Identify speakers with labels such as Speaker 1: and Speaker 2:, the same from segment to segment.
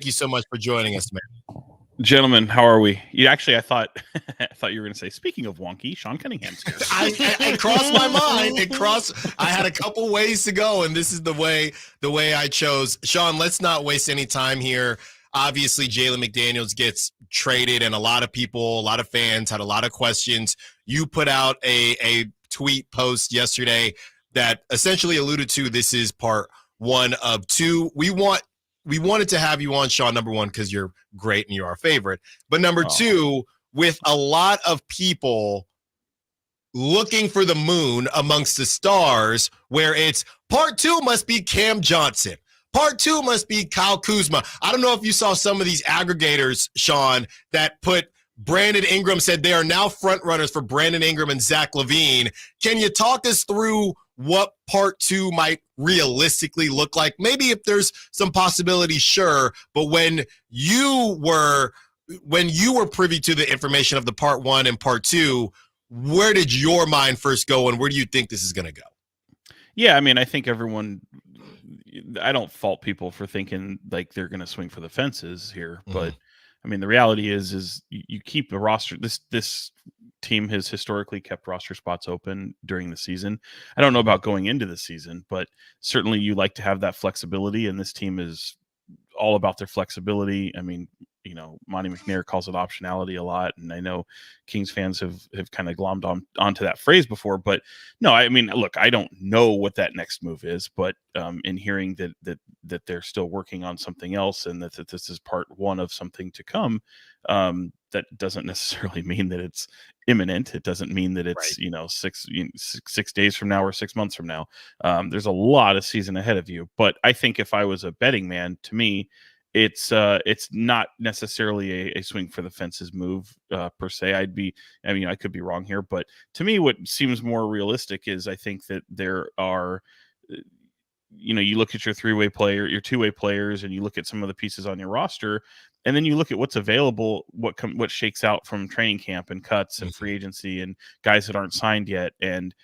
Speaker 1: you so much for joining us, man.
Speaker 2: Gentlemen, how are we? I thought you were going to say, speaking of wonky, Sean Cunningham's here.
Speaker 1: It crossed my mind. I had a couple ways to go, and this is the way I chose. Sean, let's not waste any time here. Obviously, Jalen McDaniels gets traded, and a lot of people, a lot of fans had a lot of questions. You put out a tweet post yesterday that essentially alluded to this is part one of two. We wanted to have you on, Sean, number one, because you're great and you're our favorite. But number two, with a lot of people looking for the moon amongst the stars, where it's part two must be Cam Johnson. Part two must be Kyle Kuzma. I don't know if you saw some of these aggregators, Sean, that put Brandon Ingram said they are now front runners for Brandon Ingram and Zach LaVine. Can you talk us through what part two might realistically look like? Maybe if there's some possibility, sure. But when you were privy to the information of the part one and part two, where did your mind first go, and where do you think this is going to go?
Speaker 2: Yeah, I mean, I think I don't fault people for thinking like they're going to swing for the fences here, but I mean, the reality is you keep the roster. This team has historically kept roster spots open during the season. I don't know about going into the season, but certainly you like to have that flexibility, and this team is all about their flexibility. I mean, Monty McNair calls it optionality a lot, and I know Kings fans have kind of glommed onto that phrase before. But no, I mean, look, I don't know what that next move is, but in hearing that they're still working on something else, and that this is part one of something to come, that doesn't necessarily mean that it's imminent. It doesn't mean that it's right. 6 days from now or 6 months from now. There's a lot of season ahead of you. But I think if I was a betting man, to me, it's not necessarily a swing for the fences move per se. I could be wrong here, but to me, what seems more realistic is I think that there are, you look at your your two-way players, and you look at some of the pieces on your roster, and then you look at what's available, what shakes out from training camp and cuts and free agency and guys that aren't signed yet. And,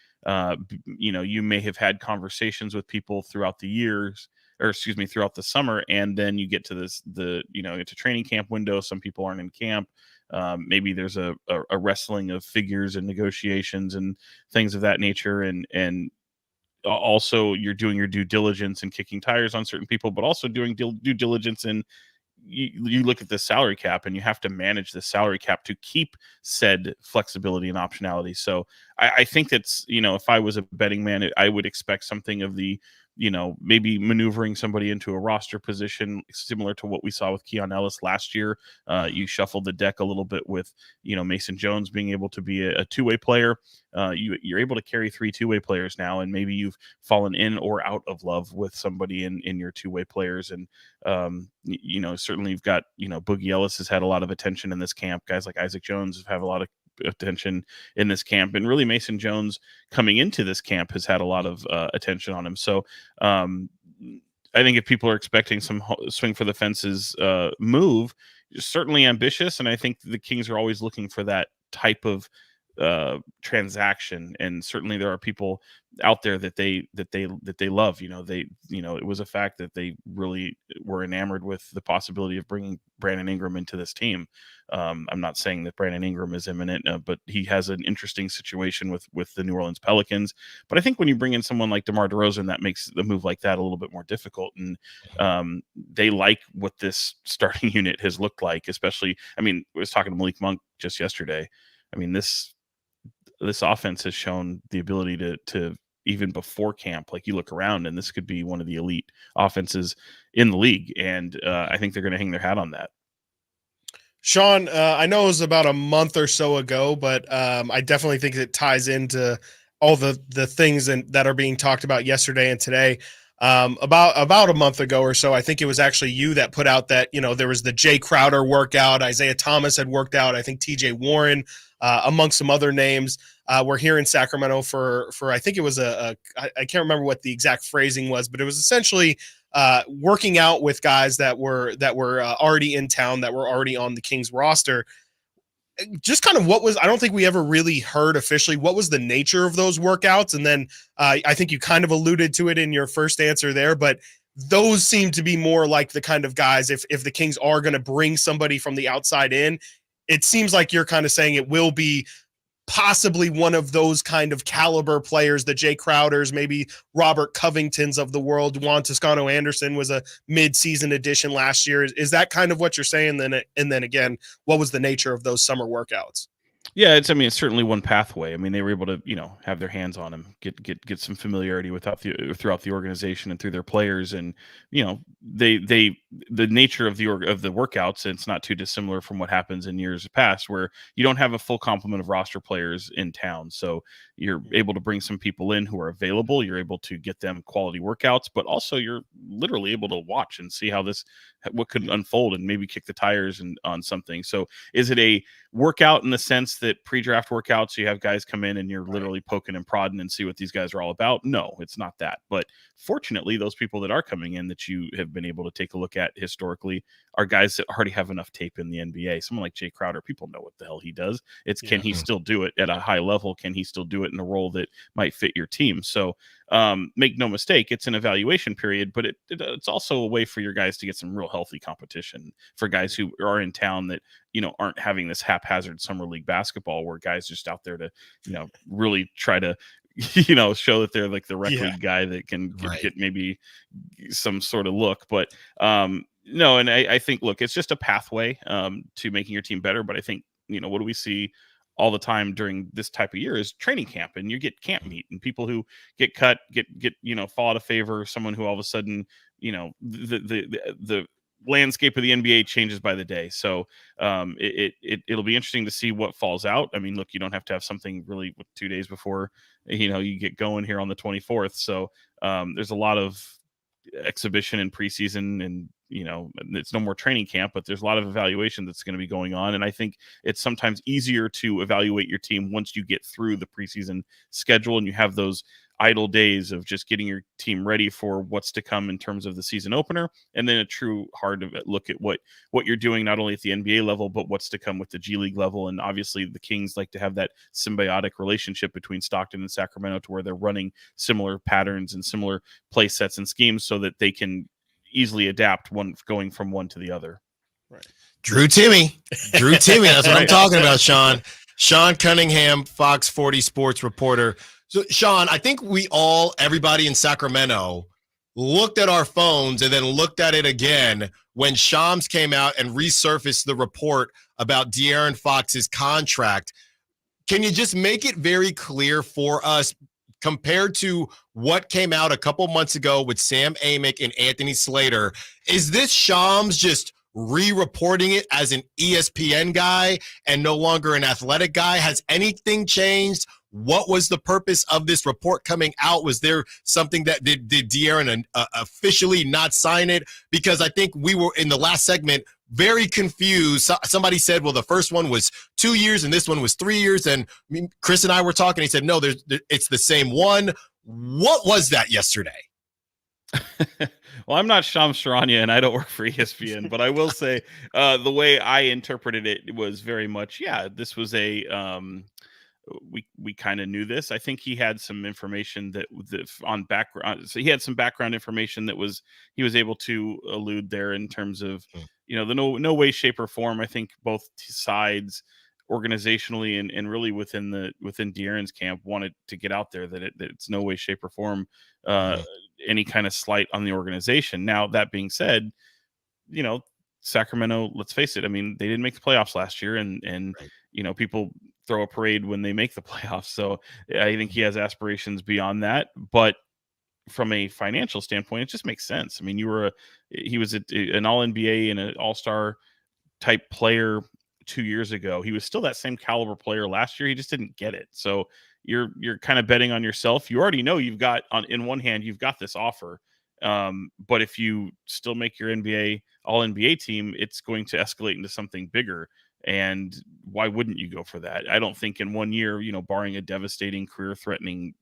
Speaker 2: you may have had conversations with people throughout the years, throughout the summer. And then you get to it's a training camp window. Some people aren't in camp. Maybe there's a wrestling of figures and negotiations and things of that nature. And also you're doing your due diligence and kicking tires on certain people, but also doing due diligence and you look at the salary cap, and you have to manage the salary cap to keep said flexibility and optionality. So I think that's, if I was a betting man, I would expect something of the, maybe maneuvering somebody into a roster position similar to what we saw with Keon Ellis last year. You shuffled the deck a little bit with, Mason Jones being able to be a two-way player. You're able to carry 3 two-way players now, and maybe you've fallen in or out of love with somebody in your two-way players. And, certainly you've got, Boogie Ellis has had a lot of attention in this camp. Guys like Isaac Jones have a lot of attention in this camp, and really Mason Jones coming into this camp has had a lot of attention on him. So I think if people are expecting some swing for the fences move, certainly ambitious, and I think the Kings are always looking for that type of transaction, and certainly there are people out there that they love. It was a fact that they really were enamored with the possibility of bringing Brandon Ingram into this team. I'm not saying that Brandon Ingram is imminent, but he has an interesting situation with the New Orleans Pelicans. But I think when you bring in someone like DeMar DeRozan, that makes the move like that a little bit more difficult. And they like what this starting unit has looked like, especially, I was talking to Malik Monk just yesterday. This offense has shown the ability to even before camp, like you look around and this could be one of the elite offenses in the league. And I think they're going to hang their hat on that.
Speaker 3: Sean, I know it was about a month or so ago, but I definitely think it ties into all the things that are being talked about yesterday and today. About a month ago or so, I think it was actually you that put out that, there was the Jay Crowder workout. Isaiah Thomas had worked out. I think TJ Warren, amongst some other names, were here in Sacramento for I think it was I can't remember what the exact phrasing was, but it was essentially working out with guys that were already in town, that were already on the Kings roster. Just kind of I don't think we ever really heard officially what was the nature of those workouts. And then I think you kind of alluded to it in your first answer there, but those seem to be more like the kind of guys, if the Kings are going to bring somebody from the outside in, it seems like you're kind of saying it will be possibly one of those kind of caliber players, the Jay Crowders, maybe Robert Covingtons of the world. Juan Toscano Anderson was a mid-season addition last year. Is that kind of what you're saying? And then again, what was the nature of those summer workouts?
Speaker 2: Yeah, it's certainly one pathway. I mean, they were able to, have their hands on him, get some familiarity throughout the organization and through their players, and the nature of the workouts. It's not too dissimilar from what happens in years past, where you don't have a full complement of roster players in town, so you're able to bring some people in who are available. You're able to get them quality workouts, but also you're literally able to watch and see what could unfold and maybe kick the tires on something. So, is it a workout in the sense that pre-draft workouts, you have guys come in and you're literally poking and prodding and see what these guys are all about? No, it's not that. But fortunately, those people that are coming in that you have been able to take a look at historically are guys that already have enough tape in the NBA. Someone like Jay Crowder, people know what the hell he does. Can he still do it at a high level? Can he still do it in a role that might fit your team? So make no mistake, it's an evaluation period, but it's also a way for your guys to get some real healthy competition for guys who are in town that aren't having this haphazard summer league basketball where guys just out there to really try to show that they're like the rec league guy that can get maybe some sort of look. But no, and I think, look, it's just a pathway to making your team better. But I think, what do we see all the time during this type of year is training camp, and you get camp meet, and people who get cut, get fall out of favor. Someone who all of a sudden, the landscape of the NBA changes by the day. So it'll be interesting to see what falls out. I mean, look, you don't have to have something really 2 days before, you get going here on the 24th. So there's a lot of exhibition and preseason, and it's no more training camp, but there's a lot of evaluation that's going to be going on. And I think it's sometimes easier to evaluate your team once you get through the preseason schedule and you have those idle days of just getting your team ready for what's to come in terms of the season opener, and then a true hard look at what you're doing, not only at the NBA level, but what's to come with the G League level. And obviously the Kings like to have that symbiotic relationship between Stockton and Sacramento, to where they're running similar patterns and similar play sets and schemes so that they can easily adapt going from one to the other.
Speaker 1: Right. Drew Timmy. That's what I'm talking about, Sean. Sean Cunningham, Fox 40 sports reporter. So, Sean, I think everybody in Sacramento looked at our phones and then looked at it again when Shams came out and resurfaced the report about DeAaron Fox's contract. Can you just make it very clear for us, compared to what came out a couple months ago with Sam Amick and Anthony Slater? Is this Shams just re-reporting it as an ESPN guy and no longer an athletic guy? Has anything changed? What was the purpose of this report coming out? Was there something that did DeAaron officially not sign it? Because I think we were in the last segment very confused. Somebody said, well, the first one was 2 years and this one was 3 years. And Chris and I were talking. He said, no, it's the same one. What was that yesterday?
Speaker 2: Well, I'm not Shams Charania and I don't work for ESPN, but I will say the way I interpreted it was very much, this was we kind of knew this. I think he had some information that on background. So he had some background information that he was able to allude there in terms of, the no way, shape, or form. I think both sides organizationally and really within DeAaron's camp wanted to get out there that it's no way, shape, or form any kind of slight on the organization. Now, that being said, Sacramento, let's face it, I mean, they didn't make the playoffs last year, and right. People throw a parade when they make the playoffs. So I think he has aspirations beyond that. But from a financial standpoint, it just makes sense. I mean, he was an all-NBA and an all-star type player 2 years ago. He was still that same caliber player last year. He just didn't get it. So you're kind of betting on yourself. You already know you've got in one hand, you've got this offer. But if you still make your all NBA team, it's going to escalate into something bigger. And why wouldn't you go for that? I don't think in 1 year, barring a devastating career-threatening,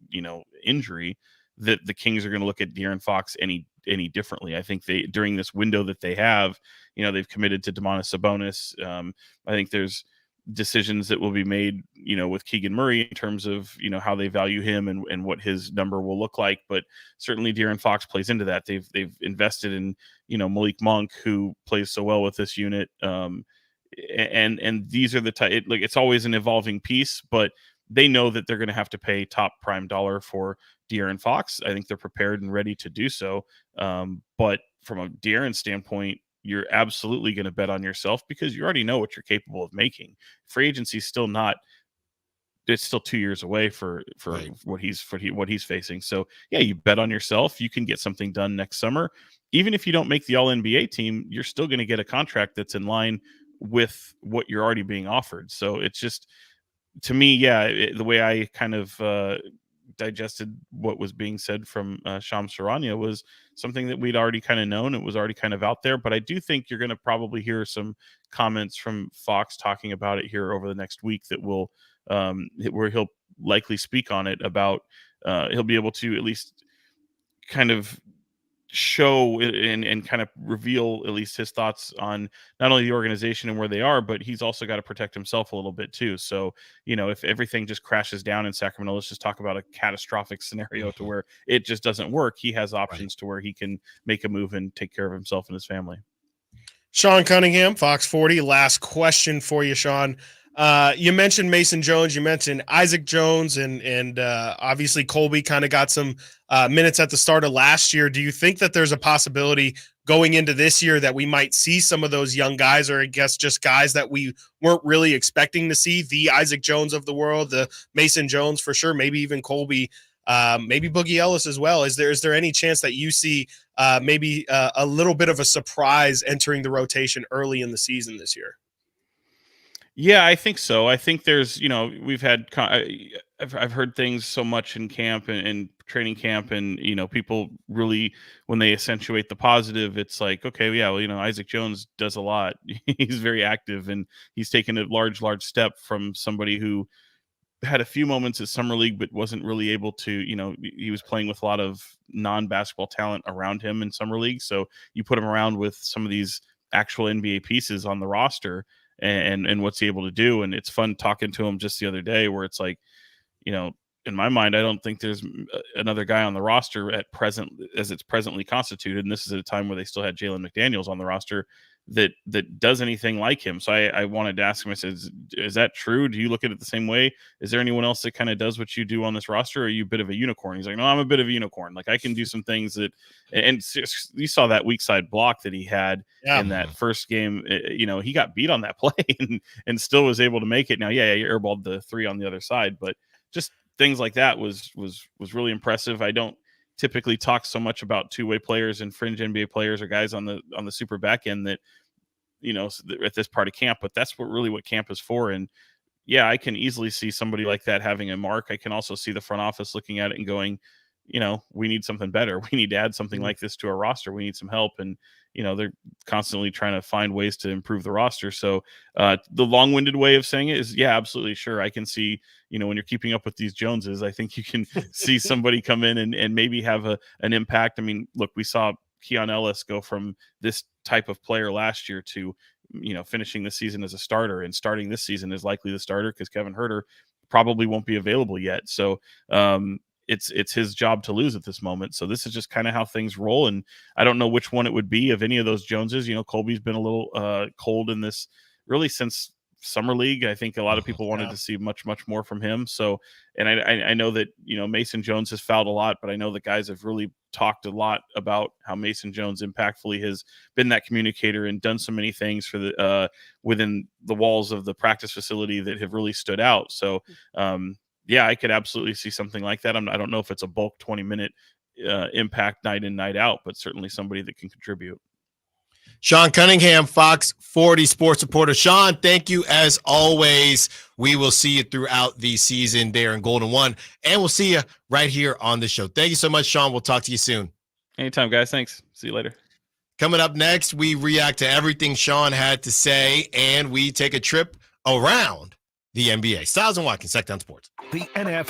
Speaker 2: injury, that the Kings are going to look at DeAaron Fox any differently. I think during this window that they have, they've committed to Domantas Sabonis. I think there's decisions that will be made, with Keegan Murray in terms of, how they value him and what his number will look like. But certainly DeAaron Fox plays into that. They've invested in, Malik Monk, who plays so well with this unit. And these are the type, it's always an evolving piece, but they know that they're going to have to pay top prime dollar for DeAaron Fox. I think they're prepared and ready to do so. But from a DeAaron standpoint, you're absolutely going to bet on yourself because you already know what you're capable of making. Free agency is still not. It's still 2 years away for
Speaker 1: right.
Speaker 2: what he's facing. So yeah, you bet on yourself. You can get something done next summer. Even if you don't make the All NBA team, you're still going to get a contract that's in line with what you're already being offered. So it's just, to me, the way I kind of digested what was being said from Shams Charania was something that we'd already kind of known. It was already kind of out there, but I do think you're going to probably hear some comments from Fox talking about it here over the next week that will where he'll likely speak on it about he'll be able to at least kind of show and kind of reveal at least his thoughts on not only the organization and where they are, but he's also got to protect himself a little bit too. So, if everything just crashes down in Sacramento, let's just talk about a catastrophic scenario to where it just doesn't work. He has options to where he can make a move and take care of himself and his family.
Speaker 3: Sean Cunningham, Fox 40. Last question for you, Sean. You mentioned Mason Jones, you mentioned Isaac Jones, and obviously Colby kind of got some minutes at the start of last year. Do you think that there's a possibility going into this year that we might see some of those young guys, or I guess just guys that we weren't really expecting to see, the Isaac Jones of the world, the Mason Jones for sure, maybe even Colby, maybe Boogie Ellis as well? Is there any chance that you see maybe a little bit of a surprise entering the rotation early in the season this year?
Speaker 2: Yeah, I think so. I think there's, we've had, I've heard things so much in camp and training camp, and, people really, when they accentuate the positive, it's like, okay, yeah, well, Isaac Jones does a lot. He's very active, and he's taken a large step from somebody who had a few moments at summer league, but wasn't really able to, he was playing with a lot of non-basketball talent around him in summer league. So you put him around with some of these actual NBA pieces on the roster, and what's he able to do. And it's fun talking to him just the other day, where it's like, in my mind, I don't think there's another guy on the roster at present as it's presently constituted. And this is at a time where they still had Jalen McDaniels on the roster that does anything like him. So I wanted to ask him, I said, is that true? Do you look at it the same way? Is there anyone else that kind of does what you do on this roster? Or are you a bit of a unicorn? He's like, no, I'm a bit of a unicorn. Like, I can do some things that, and you saw that weak side block that he had in that first game. He got beat on that play and still was able to make it. Now, you airballed the three on the other side, but just things like that was really impressive. I don't typically talk so much about two-way players and fringe NBA players or guys on the super back end that, at this part of camp, but that's what camp is for. And yeah, I can easily see somebody like that having a mark. I can also see the front office looking at it and going, we need something better. We need to add something like this to our roster. We need some help. And, they're constantly trying to find ways to improve the roster. So the long-winded way of saying it is, yeah, absolutely. Sure. I can see, when you're keeping up with these Joneses, I think you can see somebody come in and maybe have an impact. I mean, look, we saw Keon Ellis go from this type of player last year to, finishing the season as a starter, and starting this season is likely the starter because Kevin Huerter probably won't be available yet. So it's his job to lose at this moment. So this is just kind of how things roll. And I don't know which one it would be of any of those Joneses. Colby's been a little cold in this really since summer league. I think a lot of people wanted to see much more from him. So, and I know that, Mason Jones has fouled a lot, but I know the guys have really talked a lot about how Mason Jones impactfully has been that communicator and done so many things for the within the walls of the practice facility that have really stood out. So, yeah, I could absolutely see something like that. I don't know if it's a bulk 20-minute impact night in, night out, but certainly somebody that can contribute.
Speaker 1: Sean Cunningham, Fox 40 sports reporter. Sean, thank you as always. We will see you throughout the season there in Golden One, and we'll see you right here on the show. Thank you so much, Sean. We'll talk to you soon.
Speaker 2: Anytime, guys. Thanks. See you later.
Speaker 1: Coming up next, we react to everything Sean had to say, and we take a trip around the NBA. Stiles and Watkins, Sactown Sports.
Speaker 4: The NFL.